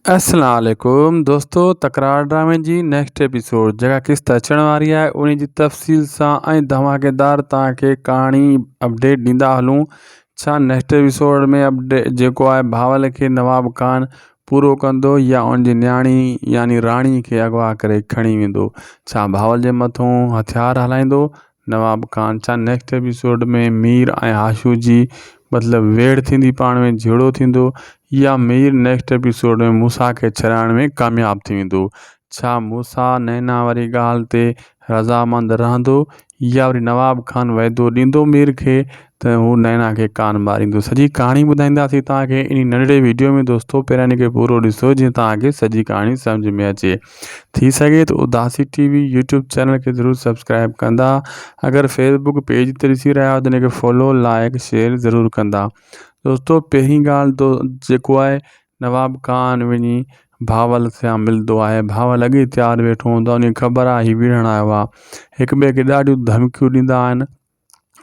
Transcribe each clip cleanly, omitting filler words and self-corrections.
अस्सलाम वालेकुम दोस्तों, तकरार ड्रामे जी नेक्स्ट एपिसोड जगह किस्त अचण वारी आहे उन जी तफ़सील सां ऐं धमाकेदार तव्हांखे कहाणी अपडेट ॾींदा हलूं। छा नेक्स्ट एपिसोड में अपडेट जेको आहे भावल खे नवाब खान पूरो कंदो या उन जी न्याणी यानी राणी खे अगवा करे खणी वेंदो? छा भावल जे मथां हथियार हलाईंदो नवाब खान? छा नेक्स्ट एपिसोड में मीर ऐं आशू जी मतिलबु वेड़ थींदी, पाण में झेड़ो थींदो, या मीर नेक्स्ट एपिसोड में मूसा खे छॾाइण में कामयाब थी वेंदो? छा मूसा नैना वारी ॻाल्हि ते रज़ामंद रहंदो या वरी नवाब खान वाइदो ॾींदो मीर खे त हू नैना खे कान मारींदो? सॼी कहाणी ॿुधाईंदासीं तव्हांखे इन नंढड़े वीडियो में दोस्तों। पहिरियों इन खे पूरो ॾिसो जीअं तव्हांखे सॼी कहाणी सम्झ में अचे। थी सघे तो उदासी टीवी यूट्यूब चैनल के ज़रूर सब्सक्राइब कंदा। अगर फेसबुक पेज ते ॾिसी रहिया हो त इन खे फॉलो लाइक शेयर ज़रूर कंदा। दोस्तों पहिरीं ॻाल्हि तो जेको आहे नवाब खान वञी भावल सां मिलंदो आहे। भावल अॻे तयारु वेठो हूंदो आहे, उन ख़बर आहे हीउ विढ़ण आयो आहे। हिक ॿिए खे ॾाढियूं धमकियूं ॾींदा आहिनि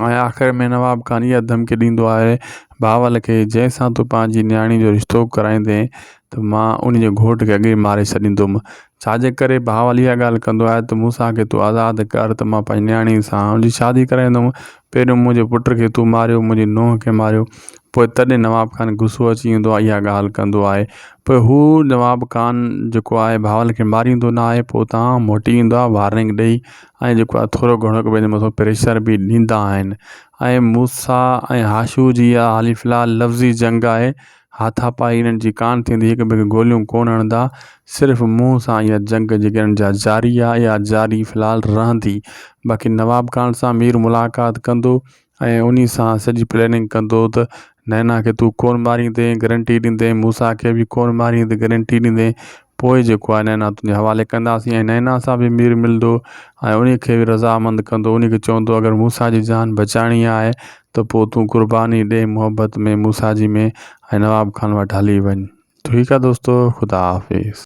ऐं आख़िर में नवाब खान इहा धमकी ॾींदो आहे भावल खे, जंहिंसां तूं पंहिंजी न्याणी जो रिश्तो कराईंदे त मां उन जे घोट खे अॻे मारे छॾींदुमि। छाजे करे भावल इहा ॻाल्हि कंदो आहे त मूंसां खे तूं आज़ादु कर त मां पंहिंजी न्याणी सां उनजी शादी कराईंदुमि। पहिरियों मुंहिंजे पुट खे तूं मारियो, मुंहिंजी नुंहं खे मारियो। पोइ तॾहिं नवाब खान गुस्सो अची वेंदो आहे, इहा ॻाल्हि कंदो आहे। पोइ हू नवाब खान जेको आहे भावल खे मारींदो न आहे, पोइ तव्हां मोटी ईंदो आहे वार्निंग ॾेई ऐं जेको आहे थोरो घणो पंहिंजे मथां प्रेशर बि ॾींदा आहिनि। ऐं मूसा ऐं आशू जी इहा हाली फ़िलहालु लफ़्ज़ी जंग आहे। हाथापाई इन्हनि जी कान थींदी, हिक ॿिए खे गोलियूं कोन हणंदा, सिर्फ़ु मुंहुं सां इहा जंग जेके हिननि जा जारी आहे इहा जारी फ़िलहालु रहंदी। बाक़ी नवाब खान सां मीर मुलाक़ात कंदो ऐं उन सां सॼी प्लैनिंग कंदो त नैना खे तूं कोन मारींदे गारंटी ॾींदे, मूसा खे बि कोन मारींदे गारंटी ॾींदे। पोइ जेको आहे नैना तुंहिंजे हवाले कंदासीं ऐं नैना सां बि मीर मिलंदो ऐं उन खे बि रज़ामंद कंदो। उन खे चवंदो अगरि मूसा जी जान बचाइणी आहे त पोइ तूं क़ुर्बानी ॾे मोहबत में मूसा जी में ऐं नवाब खान वटि हली वञ। ठीकु आहे दोस्तों, ख़ुदा हाफ़िज़।